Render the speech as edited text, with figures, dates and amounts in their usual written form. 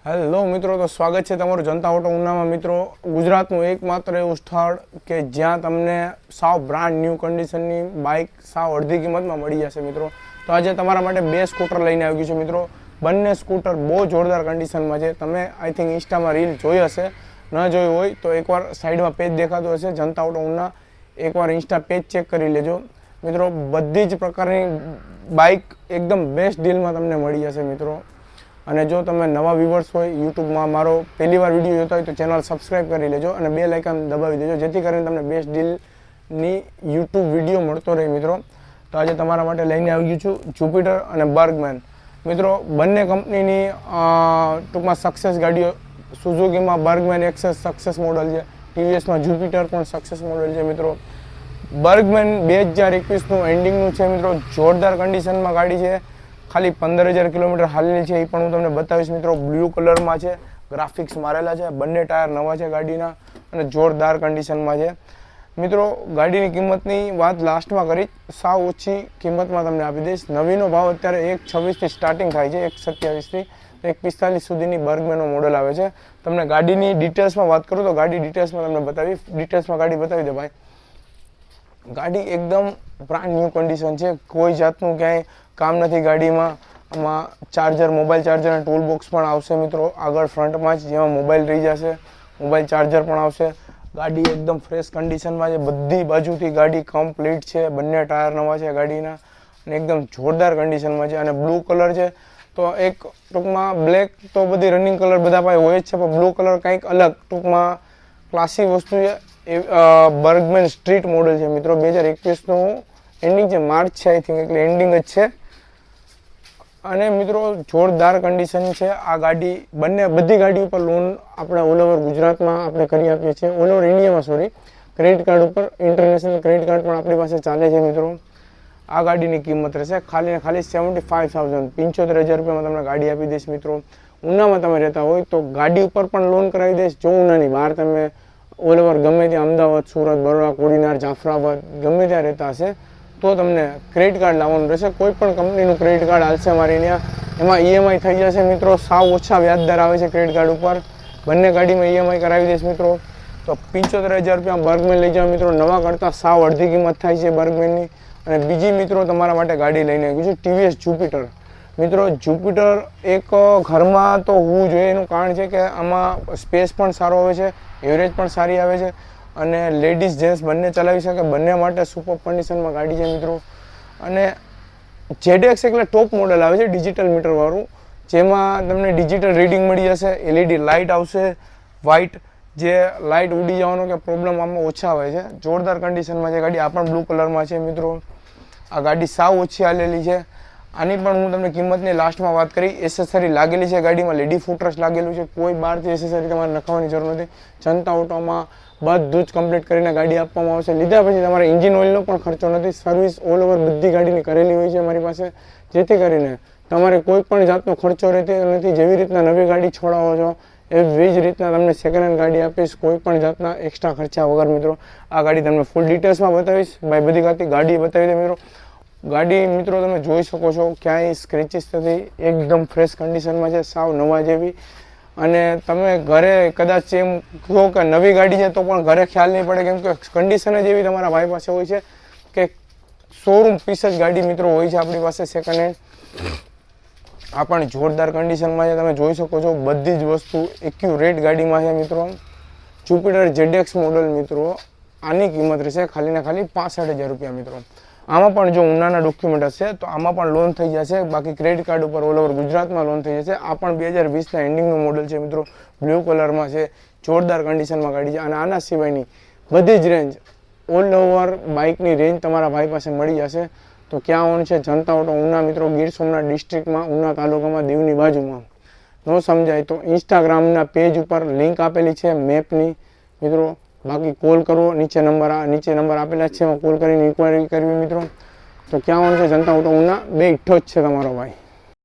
Hello મિત્રો, તો સ્વાગત છે તમારું જનતા ઓટો ઉનામાં. મિત્રો, ગુજરાતનું એકમાત્ર એવું સ્થળ કે જ્યાં તમને સાવ બ્રાન્ડ ન્યૂ કન્ડિશનની બાઇક સાવ અડધી કિંમતમાં મળી જશે. મિત્રો, તો આજે તમારા માટે બે સ્કૂટર લઈને આવી ગયું છે. મિત્રો, બંને સ્કૂટર બહુ જોરદાર કન્ડિશનમાં છે. તમે આઈ થિંક ઇન્સ્ટામાં રીલ જોઈ હશે, ન જોઈ હોય તો એકવાર સાઈડમાં પેજ દેખાતું હશે જનતા ઓટો ઉના, એકવાર ઇન્સ્ટા પેજ ચેક કરી લેજો. મિત્રો, બધી જ પ્રકારની બાઇક એકદમ બેસ્ટ ડીલમાં તમને મળી જશે. મિત્રો, અને જો તમે નવા વ્યુઅર્સ હોય, યુટ્યુબમાં મારો પહેલી વાર વિડીયો જોતા હોય તો ચેનલ સબસ્ક્રાઈબ કરી લેજો અને બેલ આઇકન દબાવી દેજો, જેથી કરીને તમને બેસ્ટ ડીલની યુટ્યુબ વિડીયો મળતો રહે. મિત્રો, તો આજે તમારા માટે લઈને આવી ગયું છું જુપિટર અને બર્ગમેન. મિત્રો, બંને કંપનીની ટૂંકમાં સક્સેસ ગાડીઓ. સુઝુકીમાં બર્ગમેન એક્સેસ સક્સેસ મોડલ છે, ટીવીએસમાં જુપિટર પણ સક્સેસ મોડલ છે. મિત્રો, બર્ગમેન 2021નું એન્ડિંગનું છે. મિત્રો, જોરદાર કન્ડિશનમાં ગાડી છે. ખાલી 15,000 કિલોમીટર હાલેલી છે, એ પણ હું તમને બતાવીશ. મિત્રો, બ્લુ કલરમાં છે, ગ્રાફિક્સ મારેલા છે, બંને ટાયર નવા છે ગાડીના અને જોરદાર કન્ડિશનમાં છે. મિત્રો, ગાડીની કિંમતની વાત લાસ્ટમાં કરી, સાવ ઓછી કિંમતમાં તમને આપી દઈશ. નવીનો ભાવ અત્યારે 1,26,થી સ્ટાર્ટિંગ થાય છે, 1,27,થી 1,45 સુધીની બર્ગમેનનો મોડલ આવે છે. તમને ગાડીની ડિટેલ્સમાં વાત કરું તો ગાડી ડિટેલ્સમાં તમને બતાવી, ડિટેલ્સમાં ગાડી બતાવી દે ભાઈ. ગાડી એકદમ બ્રાન્ડ ન્યૂ કન્ડિશન છે, કોઈ જાતનું ક્યાંય કામ નથી ગાડીમાં. આમાં ચાર્જર, મોબાઈલ ચાર્જર અને ટૂલ બોક્સ પણ આવશે. મિત્રો, આગળ ફ્રન્ટમાં જ જેમાં મોબાઈલ રહી જશે, મોબાઈલ ચાર્જર પણ આવશે. ગાડી એકદમ ફ્રેશ કન્ડિશનમાં છે, બધી બાજુથી ગાડી કમ્પ્લીટ છે, બંને ટાયર નવા છે ગાડીના અને એકદમ જોરદાર કન્ડિશનમાં છે. અને બ્લુ કલર છે, તો એક ટૂંકમાં બ્લેક તો બધી રનિંગ કલર બધા પાસે હોય જ છે, પણ બ્લુ કલર કંઈક અલગ ટૂંકમાં ક્લાસી વસ્તુ છે. એ બર્ગમેન સ્ટ્રીટ મોડલ છે. મિત્રો, 2021નું એન્ડિંગ છે, માર્ચ છે આઈ થિંક, એટલે એન્ડિંગ જ છે. અને મિત્રો, જોરદાર કન્ડિશન છે આ ગાડી. બધી ગાડી ઉપર લોન આપણે ઓલ ઓવર ગુજરાતમાં આપણે કરી આપીએ છીએ, ઓલ ઓવર ઇન્ડિયામાં, સોરી, ક્રેડિટ કાર્ડ ઉપર. ઇન્ટરનેશનલ ક્રેડિટ કાર્ડ પણ આપણી પાસે ચાલે છે. મિત્રો, આ ગાડીની કિંમત રહેશે ખાલી ને ખાલી 75,000, 75,000 રૂપિયામાં તમને ગાડી આપી દઈશ. મિત્રો, ઉનામાં તમે રહેતા હોય તો ગાડી ઉપર પણ લોન કરાવી દઈશ. જો ઉનાની બહાર તમે ઓલ ઓવર ગમે ત્યાં અમદાવાદ, સુરત, બરોડા, કોડીનાર, જાફરાબાદ ગમે ત્યાં રહેતા હશે તો તમને ક્રેડિટ કાર્ડ લાવવાનું રહેશે. કોઈ પણ કંપનીનું ક્રેડિટ કાર્ડ હાલશે મારી ત્યાં, એમાં ઈએમઆઈ થઈ જશે. મિત્રો, સાવ ઓછા વ્યાજદર આવે છે ક્રેડિટ કાર્ડ ઉપર. બંને ગાડીમાં ઈએમઆઈ કરાવી દઈશ. મિત્રો, તો 75,000 રૂપિયા બર્ગમેન લઈ જાઓ. મિત્રો, નવા કરતાં સાવ અડધી કિંમત થાય છે બર્ગમેનની. અને બીજી મિત્રો તમારા માટે ગાડી લઈને આવી છું, ટીવીએસ જુપિટર. મિત્રો, જુપિટર એક ઘરમાં તો હોવું જોઈએ. એનું કારણ છે કે આમાં સ્પેસ પણ સારો આવે છે, એવરેજ પણ સારી આવે છે અને લેડીઝ જેન્ટ્સ બંને ચલાવી શકે, બંને માટે સુપર કન્ડિશનમાં ગાડી છે. મિત્રો, અને ZX એટલે ટોપ મોડલ આવે છે ડિજિટલ મીટરવાળું, જેમાં તમને ડિજિટલ રીડિંગ મળી જશે, LED લાઇટ આવશે, વ્હાઇટ, જે લાઇટ ઉડી જવાનો કે પ્રોબ્લેમ આમાં ઓછા આવે છે. જોરદાર કન્ડિશનમાં છે ગાડી. આ પણ બ્લુ કલરમાં છે. મિત્રો, આ ગાડી સાવ ઓછી હાલેલી છે. આની પણ હું તમને કિંમતની લાસ્ટમાં વાત કરી. એસેસરી લાગેલી છે ગાડીમાં, લેડી ફૂટરસ લાગેલું છે, કોઈ બહારથી એસેસરી તમારે નખાવવાની જરૂર નથી. જનતા ઓટોમાં બધું જ કમ્પ્લીટ કરીને ગાડી આપવામાં આવશે. લીધા પછી તમારે એન્જિન ઓઇલનો પણ ખર્ચો નથી. સર્વિસ ઓલ ઓવર બધી ગાડીની કરેલી હોય છે મારી પાસે, જેથી કરીને તમારે કોઈ પણ જાતનો ખર્ચો રહેતો નથી. જેવી રીતના નવી ગાડી છોડાવો છો એવી જ રીતના તમને સેકન્ડ હેન્ડ ગાડી આપીશ, કોઈ પણ જાતના એક્સ્ટ્રા ખર્ચા વગર. મિત્રો, આ ગાડી તમને ફૂલ ડિટેલ્સમાં બતાવીશ, ભાઈ બધી ગાડી બતાવી દે. મિત્રો, ગાડી મિત્રો તમે જોઈ શકો છો, ક્યાંય સ્ક્રેચીસ નથી, એકદમ ફ્રેશ કન્ડિશનમાં છે, સાવ નવા જેવી. અને તમે ઘરે કદાચ એમ કહો કે નવી ગાડી છે તો પણ ઘરે ખ્યાલ નહીં પડે, કેમ કે કન્ડિશન જ એવી તમારા ભાઈ પાસે હોય છે કે શોરૂમ પીસ જ ગાડી મિત્રો હોય છે આપણી પાસે સેકન્ડ હેન્ડ. આ પણ જોરદાર કન્ડિશનમાં છે, તમે જોઈ શકો છો, બધી જ વસ્તુ એક્યુરેટ ગાડીમાં છે. મિત્રો, જુપિટર ZX મોડલ. મિત્રો, આની કિંમત રહેશે ખાલી ને ખાલી 65,000 રૂપિયા. મિત્રો, આમાં પણ જો ઉનાના ડોક્યુમેન્ટ હશે તો આમાં પણ લોન થઈ જશે. બાકી ક્રેડિટ કાર્ડ ઉપર ઓલ ઓવર ગુજરાતમાં લોન થઈ જશે. આ પણ 2020ના એન્ડિંગનું મોડલ છે. મિત્રો, બ્લુ કલરમાં છે, જોરદાર કન્ડિશનમાં ગાડી છે. અને આના સિવાયની બધી જ રેન્જ, ઓલ ઓવર બાઇકની રેન્જ તમારા ભાઈ પાસે મળી જશે. તો ક્યાં આવવાનું છે? જનતા ઓટો ઉના. મિત્રો, ગીર સોમનાથ ડિસ્ટ્રિક્ટમાં, ઉના તાલુકામાં, દીવની બાજુમાં. ન સમજાય તો ઇન્સ્ટાગ્રામના પેજ ઉપર લિંક આપેલી છે મેપની. મિત્રો, બાકી કોલ કરો, નીચે નંબર આપેલા છે, એમાં કોલ કરીને ઇન્ક્વાયરી કરવી. મિત્રો, તો ક્યાં આવવાનું છે? જનતા ઓટો ઉના, બે ઇઠ્ઠો જ છે તમારો ભાઈ.